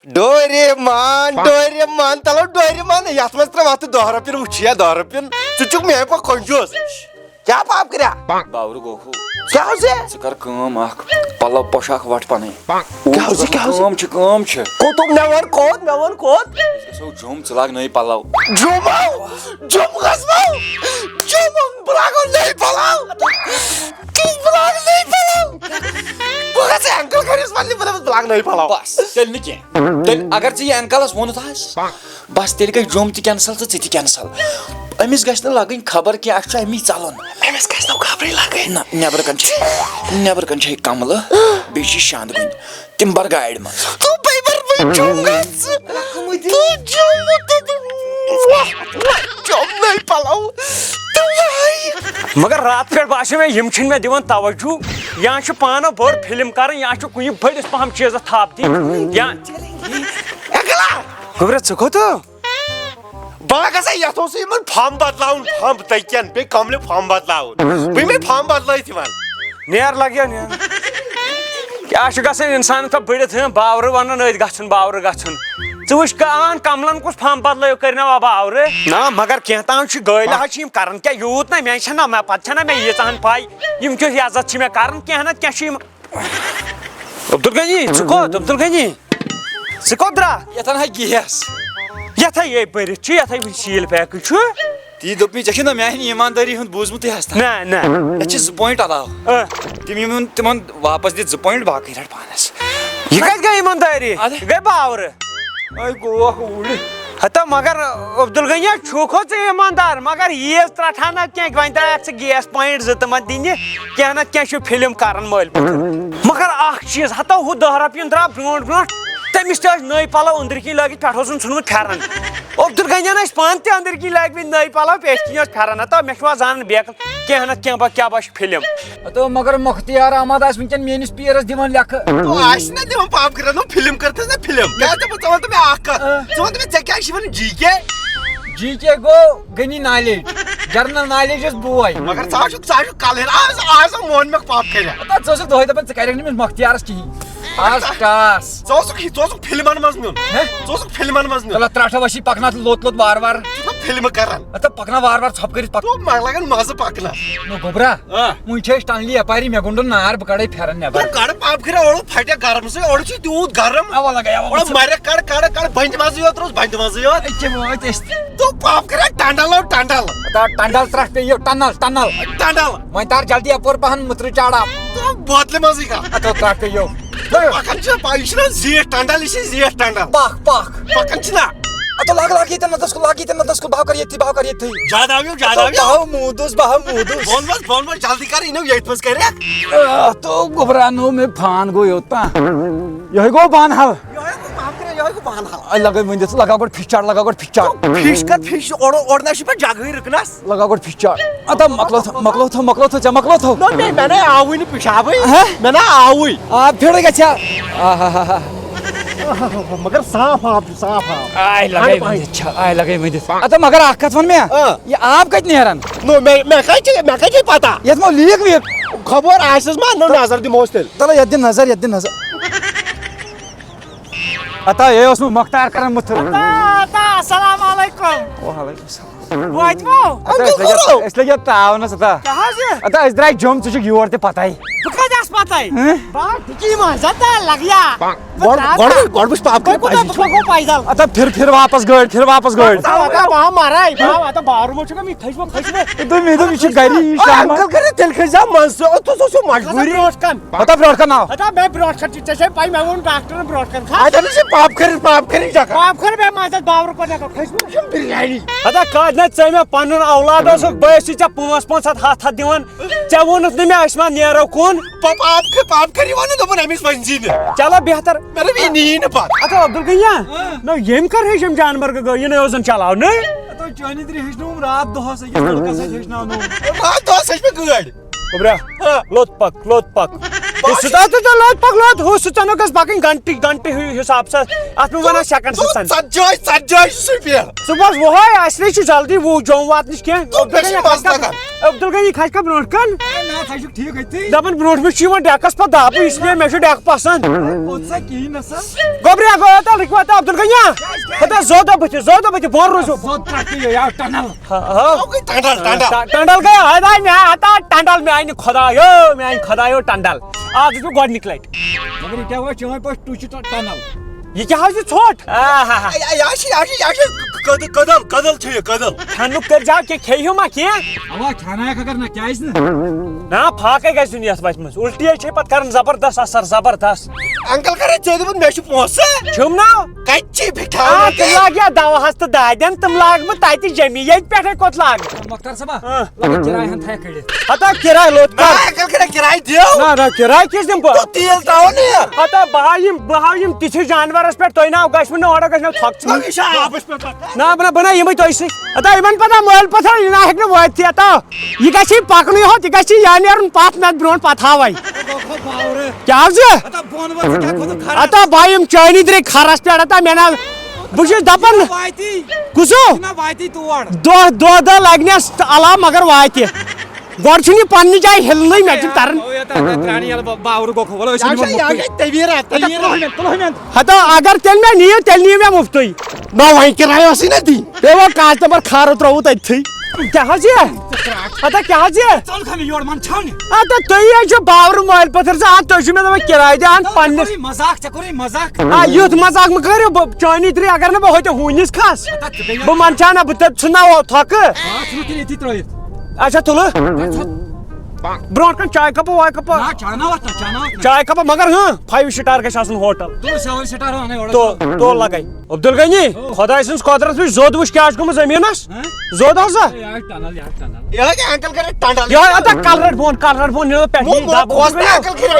Doraemon talo Doraemon یتھ منٛز ترٛاو اتھ دہ رۄپیہِ وٕچھیا 10 رۄپیہِ ژٕ چھُکھ میانہِ پٲٹھۍ کنجوٗس کیٛاہ پاپ کریا باورٕ گوٚو کیٛاہ اوس ژےٚ ژٕ کر کٲم اکھ پلو پوشاک وٹ پنٕنۍ کٲم چھِ کوٚت مےٚ ووٚن کوٚت أسۍ گژھو جوٚم ژٕ لاگ نٔے پلو جوٚم گژھو جوٚم بہٕ لاگو نٔے پلو بہٕ لاگہٕ نٔے پلو بہٕ گژھٕ اینکل کٔرِس وَننہِ بہٕ دَپَس بہٕ لاگہٕ نٔے پلو بس تیٚلہِ نہٕ کینٛہہ تیٚلہِ اگر ژےٚ یہِ اینکلس ووٚنُتھ آسہِ بس تیٚلہِ گژھِ جوٚم تہِ کینسل تہٕ ژٕ تہِ کینسل أمِس گژھِ نہٕ لگٕنۍ خبر کینٛہہ اَسہِ چھُ امی ژلُن أمِس گژھِ نہٕ خبرٕے لگٕنۍ نہ نیبرٕ کَنۍ چھے کملہٕ بیٚیہِ چھِ شانٛدوٕنۍ تِم بر گاڑِ منٛز جوٚم نٔے پلو مگر رات پٮ۪ٹھ باسیو مےٚ یِم چھِنہٕ مےٚ دِوان توجوٗ یا چھُ پانہٕ بٔڑ فِلم کرٕنۍ یا چھُ کُنہِ بٔڑِس پہم چیٖزس تھپھ دِنۍ یا گوٚبرا ژٕ کوٚت بہٕ گژھے یتھ اوس یِمن فم بدلاوُن فم تٔکین بیٚیہِ کملہِ فم بدلاوُن بہٕ یِمے فم بدلٲیِتھ یِوان نیر لگیا نیر کیٛاہ چھُ گژھان انسانس پتہٕ بٔڑِتھ باورٕ ونان أتھۍ گژھُن باورٕ گژھُن ژٕ وٕچھ ان کملن کُس فم بدلٲیو کٔرنو باورٕ نہ مگر کینٛہہ تام چھُ گٲلۍ حظ چھِ یِم کران کیٛاہ یوٗت نہ مےٚ چھنہ مےٚ پتہٕ چھنہ مےٚ ییٖژہن پاے یِم کیُتھ عزت چھِ مےٚ کران کینٛہہ نتہٕ کینٛہہ چھِ یِم عبدالغنی ژٕ کوٚت عبدالغنی ژٕ کوٚت درٛا یتھن ہا گیس یتھے یے بٔرِتھ چھُ یتھے وٕنہِ سیٖل پیکٕے چھُ تی دوٚپ مےٚ ژےٚ چھُنہ میانہِ ایٖماندٲری ہُنٛد بوٗزمُتٕے ہستا نہ اَسہِ چھِ 2 پویِنٛٹ علاوٕ تِم یِمن تِمن واپس دِتھ 2 پویِنٛٹ باقٕے رٹ پانس یہِ کتہِ گٔے ایٖماندٲری گٔے باورٕ گوٚو اوٗرۍ ہتا مگر عبدالغنیا چھُکھ ژٕ ایٖماندار مگر ییٖژ ترٛٹھا نہ کینٛہہ وۄنۍ ترٛایکھ ژٕ گیس پویِنٛٹ 2 تِمن دِنہِ کینٛہہ نتہٕ کینٛہہ چھُ فِلم کران مٲلۍ پٲٹھۍ مگر اکھ چیٖز ہتا ہُہ 10 رۄپیُن درٛاو برونٛٹھ تٔمِس تہِ ٲسۍ نٔے پلو أنٛدرۍ کِنۍ لٲگِتھ پٮ۪ٹھٕ اوسُن ژھُنمُت پھٮ۪رن عبدالغنین ٲسۍ پانہٕ تہِ أنٛدرۍ کِنۍ لٲگمٕتۍ نٔے پلو پیٹھۍ کِنۍ اوس پھٮ۪رن ہتا مےٚ چھُ وۄنۍ زانان بیکل کینٛہہ نتہٕ کینٛہہ باسہِ فِلم تو مگر مختیار احمد آسہِ وٕنکٮ۪ن میٲنِس پیرس دِوان لیکھٕ آسہِ نہ دِوان پاپ کرن فِلم کٔرتھس نا فِلم کیٛاہ دَپہٕ ژٕ وَن تہٕ مےٚ اکھ کتھ ژٕ وَن تہٕ مےٚ ژےٚ کیٛاہ چھِ وَنان جی کے گوٚو غنی نالیج جرنل نالیجس بوے مگر ژٕ چھُکھ کلہٕ آز مون مےٚ پاپ کریا ژٕ اوسُکھ دۄہے دپان ژٕ کرکھ نہٕ أمِس مختیارس کِہینۍ آز ٹاس ژٕ اوسُکھ فِلمن منٛز نیُن ژٕ اوسُکھ فِلمن منٛز نیُن چلو ترٛٹھا وسی پکناو تہٕ لوٚت وارٕ وارٕ ژٕ چھُکھ فِلمہٕ کران پکناو وارٕ وارٕ ژھۄپ کٔرِتھ مےٚ لگان مزٕ پکنس نو گوبرا وُنہِ چھِ أسۍ ٹنلی یپٲری مےٚ گوٚنڈُن نار بہٕ کڑے پھٮ۪رن نٮ۪بر کڑ پاپ کریا اورٕ پھٹیا گرم سۭتۍ اورٕ چھُ تیوٗت گرم اوا لگے مریکھ کڑ بنٛدِ منٛزٕے یوت روز بنٛدِ منٛزٕے یوت وٲتۍ أسۍ دوٚپ پاپ کریا ٹنڈل ٹنڈل ترٛٹھ پیٚیہِ ٹنل وۄنۍ تار جلدی یپور پہن مٕترِ چاڑا بوتلہِ منٛزٕے کانٛہہ ترٛٹھ پیٚیو پکان چھِ یہِ چھُنہ زیٖٹھ ٹنڈل یہِ چھِ زیٖٹھ ٹنڈل پکان چھِنہ لاگ ییٚتٮ۪ن نتس کُن بہٕ کر ییٚتھی زیادٕ آو موٗدُس بہٕ موٗدُس جلدی کر یہِ نو ییٚتھۍ منٛز کریکھ تو گوبرا نو مےٚ فان گوٚو یوٚتام یِہوے گوٚو بانہٕ حل لگٲے ؤنِتھ لگاو گۄڈٕ فِش چاڑ فِش کر فِش اورٕ نہ چھُ پٮ۪ٹھ جگہٕے رُکنس لگاو گۄڈٕ فِش چاڑ اتا مۄکلو ژےٚ مۄکلو تھو مےٚ نَے آوٕے نہٕ پِشابٕے مےٚ نَے آوٕے آب پھیرٕ گژھِ مگر صاف آب چھُ صاف آب آے لگٲے ؤنِتھ اتا مگر اکھ کتھ ون مےٚ یہِ آب کتہِ نیران مےٚ کتہِ چھے پتہ یتھ ما لیٖک ویٖک خبر آسٮ۪س ما نو نظر دِموس تیٚلہِ چلو یتھ دِ نظر اتا یے اوس مےٚ مۄختار کران مُتھٕر السلام علیکم وعلیکم السلام أسۍ لٔگۍ تاونس اتا أسۍ درٛاے جوٚم ژٕ چھُکھ یور تہِ پتہٕ بہٕ کتہِ آسہٕ پتہٕ گۄڈٕ وٕچھ پاپ پیدل اتا پھر واپس گٲڑۍ باورٕ منٛز چھُ مےٚ کھٔسمٕژ مےٚ دوٚپ یہِ چھُ گری تیٚلہِ کھٔسۍزِ منٛزٕ تُہۍ اوسوٕ مجبوٗری برونٛٹھ کن اتا برونٛٹھ کن آو مےٚ برونٛٹھ کن ژےٚ چھے پاے مےٚ ووٚن ڈاکٹرن برونٛٹھ کن اتٮ۪ن چھِ پاپ کٔرِتھ جگہ پاپ کھٔر مےٚ مےٚ باورٕ پٲٹھۍ کھٔسمٕژ بِریانی ہتا کتھ نہ ژےٚ مےٚ پنُن اولاد اوسُکھ بہٕ ٲسی ژےٚ 500 ہتھ دِوان ژےٚ ووٚنُتھ نہٕ مےٚ أسۍ ما نیرو کُن پاپ کٔرِو وَنُن دوٚپُن أمِس ؤنۍزی نہٕ چلو بہتر مےٚ دوٚپ یہِ نِیی نہٕ پتہٕ اچھا عبدالغنیا نہ ییٚمۍ کر ہیٚچھ یِم جانور گٲڑۍ یہِ اوس زن چلاونٕے چٲنی ترٛےٚ ہیٚچھنووُم راتھ دۄہس أکِس لڑکس سۭتۍ ہیٚچھناونووُم راتھ دۄہس ہیٚچھ مےٚ گٲڑۍ گوبرا لوٚت پک پکلوت ہو سنو گھس پکن گنٹہ حساب سے ات میں ونان سیکنڈ ژتجی شُپین صبح وہے اَسہِ نَے چھُ جلدی وہ جوم واتنٕچ کینٛہہ عبدل غنی کھسہِ کا برونٛٹھ کن دپان برونٛٹھ مےٚ چھُ یِوان ڈیکس پتہٕ داپہٕ اس لیے مےٚ چھُ ڈیک پسنٛد گوبریا گوتا لکھواتا عبدل غنیا خدا زودا بتہِ بۄن روٗزِو ٹنڈل گٔے ہدا مےٚ ہتا ٹنڈل مےٚ آیہِ خدایو ٹنڈل آز چھُس بہٕ گۄڈنِک لٹہِ یہ کیا حظ یہ ژھوٹ کدل چھُ یہِ کدل کھنُک کٔرۍ زیو کینٛہہ کھیٚیِو ما کینٛہہ نا پھاکے گژھِ دِنۍ یتھ بچہِ منٛز الٹی چھے پتہٕ کران زبردست اثر زبردست انکل کرے ژےٚ دوٚپُت مےٚ چھُ پونٛسہٕ چھُم نا کتہِ چھِ تم بِٹھاوان لاگ یا دوہس تہٕ دادٮ۪ن تم لاگ بہٕ تتہِ جمی ییٚتہِ پٮ۪ٹھے کوٚت لاگ ہتا کِراے لوٚت کر انکل کرے کرایہِ دِو نہ کِراے کیٛاہ دِمہٕ بہٕ تیل تراوان یہِ ہتا بہٕ ہاو یِم تِتھِس جانورس پٮ۪ٹھ تۄہہِ ناو گژھوٕ نہٕ اورٕ گژھِ نہٕ تھۄکھ یہِ چھُ آبس پٮ۪ٹھ نہ بہٕ بناو یِمے تۄہہِ سۭتۍ ہتا یِمن پتہ مٲلۍ پتھر یہِ نہ ہیٚکہِ نہٕ وٲتتھٕے ہتا یہِ گژھِ پکنُے یوت یہِ گژھِ یا نیرُن پتھ مےٚ برونٛٹھ پتہٕ ہاوے کیٛاہ حظ ہتا بہٕ یِم چٲنی درٛے کھرس پٮ۪ٹھ ہتا مےٚ نہ بہٕ چھُس دپان کُسو دۄہ لگنس علاوٕ مگر واتہِ گۄڈٕ چھُنہٕ یہِ پننہِ جایہِ ہِلنٕے مےٚ چھُ تران ہتا اگر تیٚلہِ مےٚ نِیِو تیٚلہِ نِیِو مےٚ مُفتٕے نہ وۄنۍ کِراے ٲسٕے نا دِنۍ بیٚیہِ وۄنۍ کانٛسٹیبل کھارو ترٛووُ تٔتھٕے کیٛاہ حظ یہِ ہتا کیٛاہ حظ یہِ ہتا تُہی حظ چھُ باورٕ مٲلۍ پٔتھٕر زٕ اَدٕ تُہۍ چھِو مےٚ دپان کِراے دِوان پننِس یُتھ مزاق مہٕ کٔرِو بہٕ چٲنی طریٖق اگر نہٕ بہٕ ہوٚتہِ ہوٗنِس کھس بہٕ منہٕ ہا نہ بہٕ ژھٕناو تھۄکہٕ اچھا تُلہٕ برونٛٹھ کن چاے کپہٕ واے کپہٕ چاے کپہٕ مگر 5 سٹار گژھِ آسُن ہوٹل تو لگے عبدل غنی خۄداے سٕنٛز قۄدرت وٕچھ زوٚد وٕچھ کیٛاہ چھُ گوٚمُت زٔمیٖنس زوٚد ہسا یہِ انکل کرے ٹنڈل یہے اتا کل رٹ بۄن نیرو پٮ۪ٹھ انکل کرے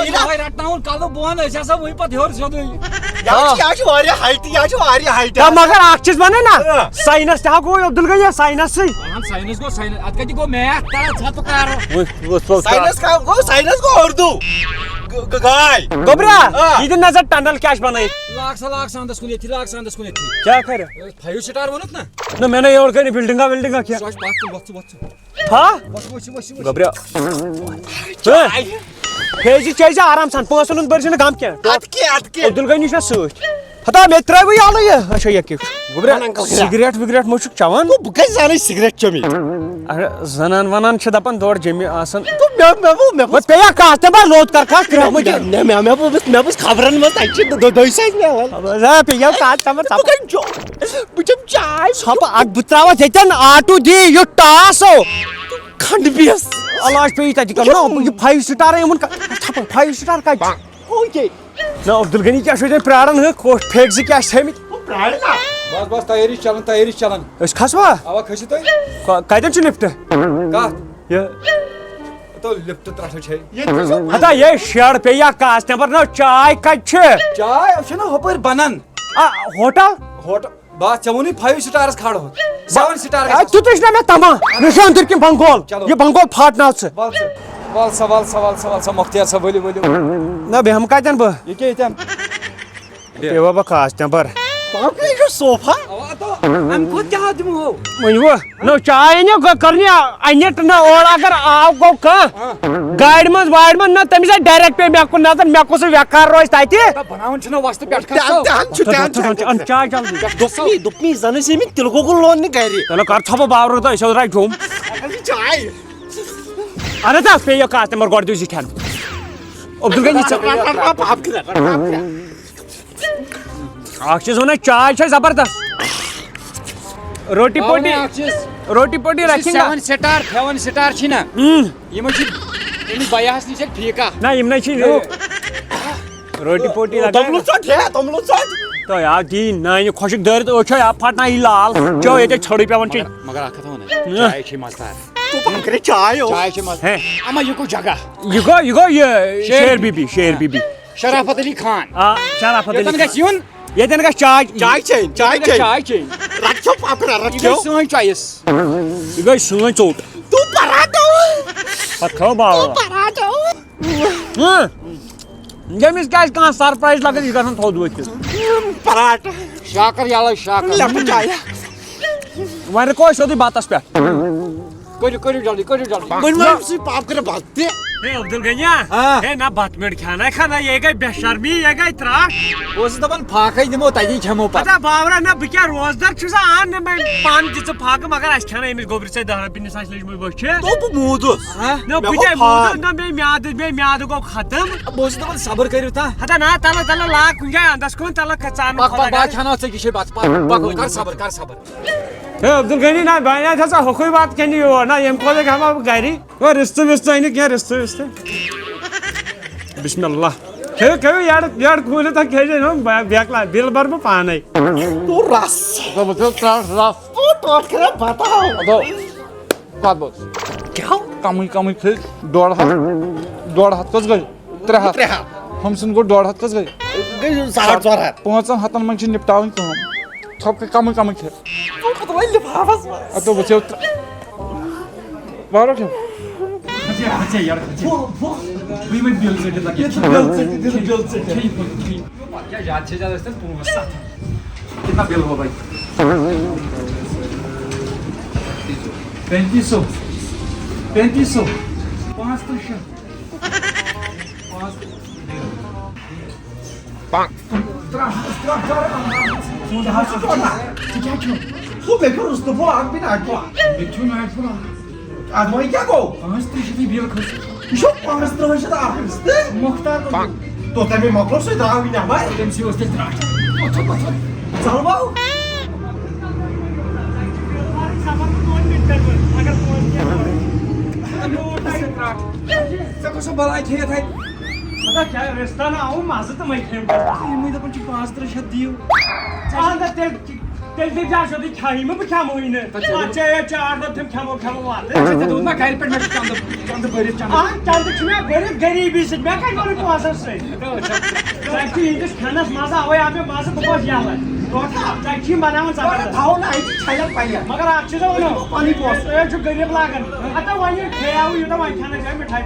یہِ چھُ واریاہ ہایٹہِ مگر اکھ چیٖز ونے نا ساینس تہِ ہا گوٚو عبدل غنی ساینس ساینس گوٚو اردو گاے گوبرا یہ دِ نظر ٹنڈل کیٛاہ چھُ بنٲیِتھ کیٛاہ کرِ 5 سٹار ووٚنُکھ نا نہ مےٚ نَے یورٕ کٔرِ بِلڈِنگا کینٛہہ ہا گوبریا کھیزِ چیزِ آرام سان پونٛسن ہُنٛد بٔرزِ نہٕ غم کینٛہہ عبدل غنی چھُ سۭتۍ ہتا مےٚ ترٛٲوٕے یَلہٕ یہِ اچھا یہِ کیٛاہ گوبریا سِگریٹ وِگریٹ مہ چھُکھ چٮ۪وان بہٕ کتہِ زانٕے سِگریٹ چیٚمٕتۍ زنان ونان چھِ دپان تورٕ جیٚمہِ آسان پیٚیا کتھ تہِ بہٕ لوٚت کر کتھ مےٚ وٕچھ خبرن منٛز تتہِ چھِ دۄیہِ پیٚیا کتھ بہٕ چٮ۪مہٕ چاے ژھۄپہٕ اکھ بہٕ ترٛاوتھ ییٚتٮ۪ن آٹوٗ دِ یُتھ ٹاس ہو کھنڈ بیس علاج پیٚیہِ تتہِ کرُن یہِ 5 سٹار یِمن 5 سٹار کتہِ چھُ نہ عبدل غنی کیٛاہ چھُ ییٚتٮ۪ن پیاران پھیٚکۍ زٕ کیٛاہ چھِ تھٲیمٕتۍ بس تیٲری چلان أسۍ کھسوا اوا کھٔسِو تُہۍ کتٮ۪ن چھُ لفٹ لفٹ ترٛٹھ چھے ہتا یہ شڈ پیٚیا کاسٹمر نہ چاے کتہِ چھِ چاے چھُنہ ہُپٲرۍ بنان ہوٹل بس ژےٚ ووٚنُے 5 سٹارس کھارو 7 سٹار تیُتُے چھُ نہ مےٚ تمام مےٚ چھُ أنٛدٕرۍ کِنۍ بنگول یہِ بنگول پھاٹناو ژٕ وال سا مختیار صٲب ؤلِو نہ بیٚہمہٕ کتٮ۪ن بہٕ یہِ کیٛاہ ییٚتٮ۪ن پیٚوا بہٕ کاسٹمر صوفا امہِ کھۄتہٕ کیٛاہ دِمہو ؤنِو نہ چاے أنِو کرنہِ انِٹ نہ اورٕ اگر آو گوٚو کانٛہہ گاڑِ منٛز واڑِ منٛز نہ تٔمِس آسہِ ڈایریکٹ پیٚیہِ مےٚ کُن نظر مےٚ کُس ویکار روزِ تتہِ بناوان چھِنہ وۄستہٕ پٮ۪ٹھ چاے جلدی دوٚپمٕے زن ٲسۍ أمِتۍ تِلہٕ گۄگُل لوننہِ گرِ چلو کر ژھۄپہٕ باورٕ تہٕ أسۍ حظ درٛاے جوٚم چاے اہن حظ پیٚیو کاسٹمر گۄڈٕ دِیِو زِٹھٮ۪ن عبدل غنی اکھ چیٖز وَنَے چاے چھےٚ زبردست روٹی پوٹی رکھیں گا 7 سٹار چھی نا یِمن چھِ أمِس بایاہس نِش ٹھیٖکا نہ یِم نَے چھِ روٹی پوٹی توٚملہٕ ژۄٹ تو آو دی نانہِ خۄشِک دٲرِتھ أچھ چھو پھٹنا یہِ لال چو ییٚتہِ ژھٔڑٕے پیٚوان چے مگر اکھ کتھ وَنَے چاے چھے مزٕدار چاے چھے مزٕ اما یہِ گوٚو جگہ یہِ گوٚو یہِ شیر بی بی شرافت علی خان شرافت ییٚتٮ۪ن گژھِ یُن ییٚتٮ۪ن گژھِ چاے چیٚنۍ رکھو پاپڑا یہِ گٔے سٲنۍ چویس یہِ گٔے سٲنۍ ژوٚٹ پتہٕ کھاو باو ییٚمِس کیٛازِ کانٛہہ سرپرایز لگان یہِ گژھان تھوٚد ؤتھِتھ پراٹھ شاکر یَلے شاکر لیٚپٹن چایا وۄنۍ رُکو أسۍ سیوٚدُے بتس پٮ۪ٹھ کٔرِو جلدی وۄنۍ ما أمۍ سٕے پاپ کٔرِتھ بتہٕ تہِ ہے عبدل گنیا ہے نہ بتہٕ میٚٹھ کھانا یہ گٔے بے شرمی یہ گٔے ترٛٹھ بہٕ اوسُس دپان پھاکھے دِمو تتی کھٮ۪مو پتہٕ پتہ باورا نہ بہٕ کیٛاہ روزدار چھُس ان نہ مےٚ پانہٕ دِژٕ پھاکہٕ مگر اَسہِ کھٮ۪نٲے أمِس گوٚبرِ ژےٚ 10 رۄپیہِ نِس اَسہِ لٔجمٕژ بٔچھِ بہٕ موٗدُس نہ بہٕ تے موٗدُس نہ مےٚ میادٕ گوٚو ختم بہٕ اوسُس دپان صبر کٔرِو تا ہتا نہ تلہٕ لاگ کُنہِ جایہِ انٛدس کُن تلہٕ ژانہٕ بہٕ کھٮ۪ناو ژےٚ کِشے بتہٕ پک کر صبر ہے عبدل غنی نہ بنیٛا ہسا ہوٚکُے بتہٕ کھٮ۪نہِ یور نہ ییٚمہِ کھۄتہٕ کھٮ۪مہا بہٕ گری رِستہٕ وِستہٕ أنِکھ کینٛہہ رِستہٕ وِستہٕ بسم اللہ کھیٚیِو یڈ کھوٗلِتھ کھیٚیہِ بیکلا بِل بھر بہٕ پانے تو رس تو ٹوٹ کر بتاؤ کمٕے کھے 1.5 کٔژ گٔے 300 ہُم سُنٛد گوٚو 1.5 کٔژ گٔے گٔے 450 5 ہتن منٛز چھِ نِپٹاوٕنۍ کٲم کمٕے کھے لفافس اتو بہٕ ژھیوٚو واریاہ کھیٚو کتنا بل ہو بھائی 3500 تو بیکر رستفو آگ بین آگ آدمایی کیا گو؟ 500 بیل کھس شو 500 شد آگ رسته؟ مختار تو تمی مکلو سوی دراوی نمای تمسی اوس تیل تراٹ چل باو ژےٚ کۄس بلاے کھیٚیَتھ اَتہِ پتہ کیٛاہ رِستہٕ نہ آوُم مزٕ تہٕ وۄنۍ کھیٚم یِمٕے دَپان چھِ 500 دِیِو تیٚلہِ دِژ سیوٚدُے کھیٚیِمہٕ بہٕ کھٮ۪موٕے نہٕ ژےٚ 4 دۄہ تِم کھٮ۪مو واتہٕ ژےٚ دوٚپ نا گرِ پٮ۪ٹھ مےٚ چھُ چندٕ بٔرِتھ چندٕ چھُ مےٚ بٔرِتھ غریٖبی سۭتۍ مےٚ کَتہِ کوٚرُے پونٛسَن سۭتۍ ژےٚ چھُ یِہِنٛدِس کھٮ۪نَس مزٕ اَوَے آو مےٚ مزٕ بہٕ گوس یَلہٕ ژےٚ چھُے بناوان زبردست تھاو نا ایتی چھایل پنیا مگر اکھ چیٖزا وَنو پنٕنۍ پونٛسہٕ تُہۍ حظ چھُو غریٖب لاگان ہتا وۄنۍ کھیٚیاوٕ یوٗتاہ وۄنۍ کھٮ۪نَس جایہِ مِٹھاے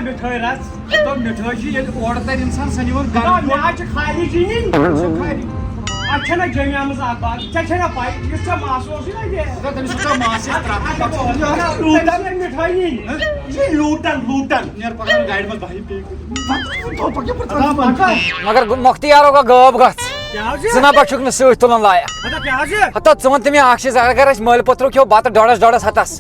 مِٹھٲے رَژھ دوٚپ مِٹھٲے چھِ ییٚلہِ اورٕ تَرِ اِنسان سۄ نِوان گرٕ مےٚ حظ چھِ خالی چیٖنۍ اَتھ چھَنہ جَمیمٕژ اکھ بات ژےٚ چھےٚ نا پاے یُس ژےٚ ماسہٕ اوسُے نا یہِ تٔمِس وٕچھو ماسہِ لوٗٹن مِٹھٲے نِنۍ یہ لوٹن نیر پکان گاڑِ منٛز بہہِ پیٚیہِ مگر مۄختیار ہوگا غٲب گژھ کیٛاہ حظ ژٕ نہ بہ چھُکھ نہٕ سۭتۍ تُلن لایق ہتا کیٛاہ حظ ہتا ژٕ وَن تہٕ مےٚ اکھ چیٖز اگر أسۍ مٲلۍ پوٚترو کھیٚو بتہٕ 1.5 ہتس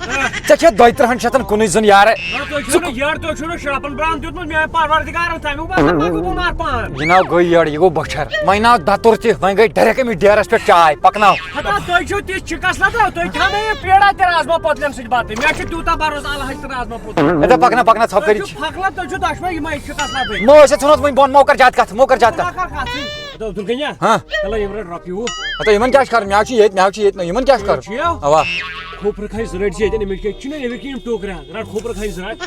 ژےٚ کھیٚتھ 2-3 شیٚتن کُنُے زوٚن یارٕ تُہۍ چھِو نہٕ یٔڑ تُہۍ چھِو نہٕ شرٛاپن برٛان دیُتمُت میٛانہِ پروردِگارن تَمیُک باسان ما گوٚو بُمار پان یہِ ناو گٔے یٔڑ یہِ گوٚو بۄچھر وۄنۍ ناو دتُر تہِ وۄنۍ گٔے ڈایریکٹ أمِس ڈیرس پٮ۪ٹھ چاے پکناو ہتا تُہۍ چھِو تِژھ چِکس لگاو تُہۍ کھٮ۪نٲیِو پیڑا تہِ رازما پۄتلٮ۪ن سۭتۍ بتہٕ مےٚ چھُ تیوٗتاہ بروسہٕ الحج تہٕ رازما پوتُل اے پکنا ژھۄپ تُہۍ کٔرِتھ چھِو پھکلا تُہۍ چھِو دۄشوے یِمے چِکس لگٲوِتھ مو ٲسۍ ژھٕنُس وۄنۍ بۄن مو کر زیادٕ کتھ عبدل غنیا ہاں چلو یِم رٔٹۍ رۄپیہِ وُہ ہتا یِمن کیٛاہ چھُ کرُن مےٚ چھُ ییٚتہِ نہٕ یِمن کیٛاہ چھُ کرُن اوا کھوٗپرٕ کھنہِ زٕ رٔٹۍ زِ ییٚتٮ۪ن أمِس کیٛاہ چھُنہ ییٚمِکۍ یِم ٹوکرِ رٹ کھوٗپرٕ کھنہِ زٕ رٹ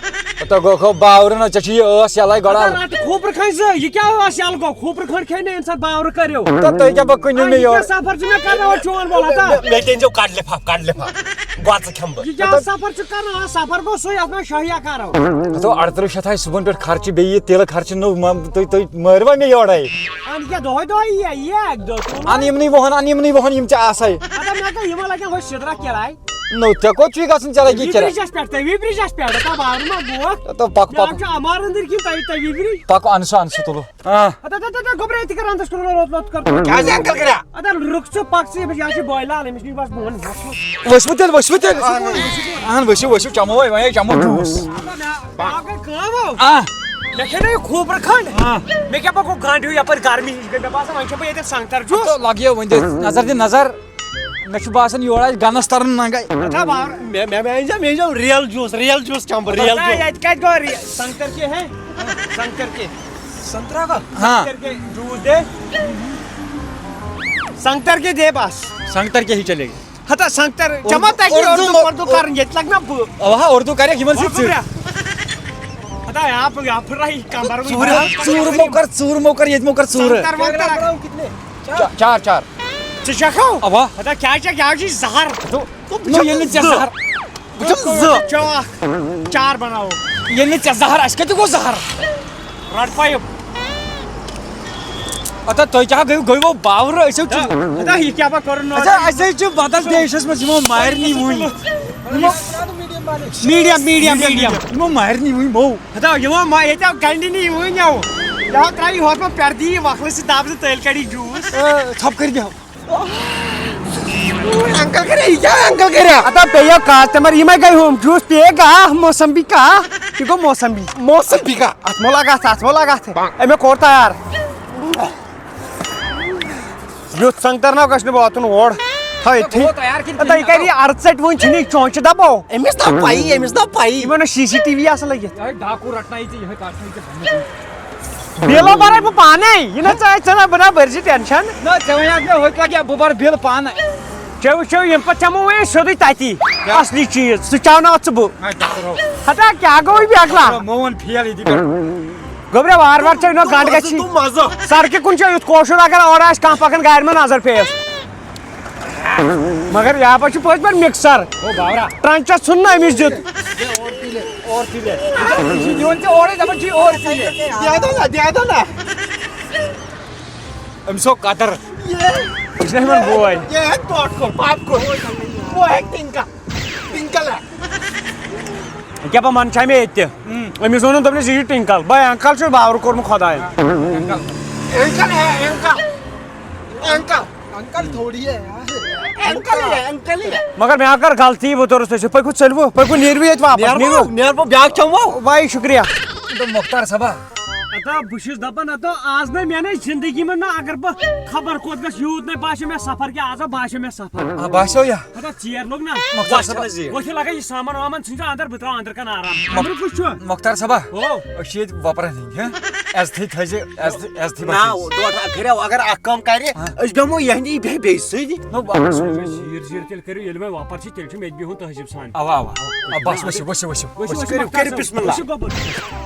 ہتا گوٚو باورٕ نہ ژےٚ چھُ یہِ ٲس یَلے گۄڈٕ رٹ کھوٗپرٕ کھنہِ زٕ یہِ کیٛاہ ٲس یَلہٕ گوٚو کھوٗپرٕ کھنٛڈ کھیٚیہِ نہٕ اِنسان باورٕ کٔرِو تُہۍ کیٛاہ بہٕ کٕنِو مےٚ یورٕ سفر چھُ مےٚ کرناوان چون بول ہتا مے تینزو کڑ لفاف گوژٕ کھٮ۪مہٕ بہٕ یہِ کیٛاہ سفر چھُ کرناوان سفر گوٚو سُے یتھ منٛز شٲہیا کرو ہتو 38 شیٚتھ آسہِ صُبحن پٮ۪ٹھ خرچہٕ بیٚیہِ یہِ تِلہٕ خرچہٕ نوٚو تُہۍ مٲروا مےٚ یورے ان کیٛاہ دۄہے دۄہے یی اکہِ دۄہ ان یِمنٕے وُہن یِم ژےٚ آسے ہتا مےٚ گٔے یِمن لگن وۄنۍ 17 کِراے نو ژےٚ کوٚت چھُے گژھُن ژےٚ لگی کِراے برجس پٮ۪ٹھ تٔوی برجس پٮ۪ٹھ دپان باورٕ ما گوکھ تو پک بیٛاکھ چھُ امار أنٛدٕرۍ کِنۍ تٔوی برج پکو اَن سُہ تُلو گوٚبرا تہِ کر انٛدس کُن لوت کر کیٛاہ چھِ انکل کران ادا رُک ژٕ پک ژٕ یہِ چھِ بٲلال أمِس نِش بس بہٕ ؤسِو تیٚلہِ اہن ؤسِو چمو وۄنۍ چمو جوٗس گٔے کٲم مےٚ کھیٚے یہِ کھوٗپرٕ کھنٛڈ مےٚ کیٛاہ پکو گنٛڈ ہیوٗ یپٲرۍ گرمی ہِش گٔے مےٚ باسان وۄنۍ کھٮ۪مہٕ بہٕ ییٚتٮ۪ن سنگتر جوٗس لگیو وۄنۍ دِ نظر مےٚ چھُ باسان یورٕ آسہِ گنس ترن ننگے مے أنزو ریل جوٗس کھٮ۪مہٕ بہٕ ریل جوٗس ییٚتہِ کتہِ گوٚو سنگتر کے ہے سنگتر کے سنترا کا ہاں سنگتر کے جوٗس دے سنگتر کے دے بس سنگتر کیا ہی چلے گی ہتا سنگتر جمع تگی اردو کرن ییٚتہِ لگ نا بہٕ اوہا اردو کریکھ یِمن سۭتۍ ہتا یا پھٕراے کمبر ژوٗر مو کر ییٚتہِ مو کر ژوٗر چار ژٕ چھکھو اوا ہتا کیٛاہ چھکھ یہِ حظ چھُے زہر نو ییٚلہِ نہٕ ژےٚ زہر بہٕ چھُس زٕ چو اکھ 4 بناوو ییٚلہِ نہٕ ژےٚ زہر آسہِ کتہِ گوٚو زہر رٹ پایپ اتا تو کیا گٔیو باور أسۍ ہتا یہ کیا کرن اچھا اَسے چھُ بدل دیشس منٛز یِمو مارنی وٕنۍ میڈیم میڈیم میڈیم یِمو مارنی وٕنۍ مو ہتا یمو یہ کنٹینیو ونیو یہ ترائی ہوت میں پردی وکھل سے دب سے تیل کڑی جوس ژھۄپ کٔرۍ بیٚہو انکل کرے کیا انکل کرے ہتا پیو کاسٹمر یہ میں گئی ہوم جوس پیے گا موسمبی کا یہ گو موسمبی موسم کا ات مو لگا تھے امی کور تیار یوت سنگترنا گھن واتن اور یہ کر ارژٹ ون چھ چونچہ دبو امس نا پائی یہ سی سی ٹی وی آس لگت ڈاکو رٹنائی ژےٚ یِہوٚے کَٹھنٕے ژےٚ بِلو برے بہ پانے یہ نا ژٕ بنا برزی ٹینشن نہ ژےٚ وَنیٛاکھ مےٚ ہُتہِ لگہِ بہٕ بَرٕ بِل پانَے چو چو یم پہ چمو وے سیودے تتی اصلی چیز سہ چاونا ژٕ بہ ہتا کیا گو یہ اگلا موہن فیل ییٚتہِ پٮ۪ٹھ گوبرے وار وار چھ گنڈ گچھی مزہ سڑکہ کن چھ یُتھ کوشر اگر اور آس کھانا پکان گاڑی میں نظر پیس مگر یہ پہ پٔزۍ پٲٹھۍ مکسر او باورا ٹرنچس ژھُن نا أمِس دیُت دِوان ژےٚ اورَے دَپان چھُے اورٕ تہِ دیا دو نا أمِس ہوو قدر یہ چھُ ہمن بوے یہ ہے ٹوٹ کو پاپ کو وہ ہے ٹنکل ہے کیا پہ من چھ مے یہ أمِس ووٚنُن دوٚپنَس یہِ چھُ ٹِنکل بھائی انکل چھُ باور کوٚرمُت خۄداین انکل ہے انکل تھوڑی ہے انکل ہے مگر میں کر غلطی بہ تورس تُہۍ پٔکِو ژٔلِوٕ پٔکِو نیٖرِو ییٚتہِ واپس نیٖرِو نیر بو بیاکھ چمو بھائی شُکریہ دوٚپ مۄختار صٲبا اتا بہ چھُس دپان اتا آز نہ مےٚ زندگی منٛز نہ اگر بہ خبر کوٚت گژھِ یوٗت نہ باسیو مےٚ سفر کینٛہہ آز باسیو مےٚ سفر باسیو یا اتا ژیر لوٚگ نا مۄختار صٲبا وۄتھ لگان یہِ سامان وامان ژھٕنۍ اندر بہٕ تراو اندر کن آرام خبر کُس چھُ مۄختار صٲبا او أسۍ چھِ ییٚتہِ وۄپرن ہٕنٛدۍ عزتھٕے تھٲیزِ عزتھٕے نا ڈوٹ گرو اگر اکھ کٲم کرِ أسۍ بیٚہمو یہندی بیٚیہِ سۭتۍ زیٖر زیٖر تیٚلہِ کٔرِو ییٚلہِ وۄنۍ وۄپر چھِ تیٚلہِ چھُ مےٚ تہِ بِہُن تہذیٖب سان اوا بس ؤسِو ؤسِو کٔرِو بسم اللہ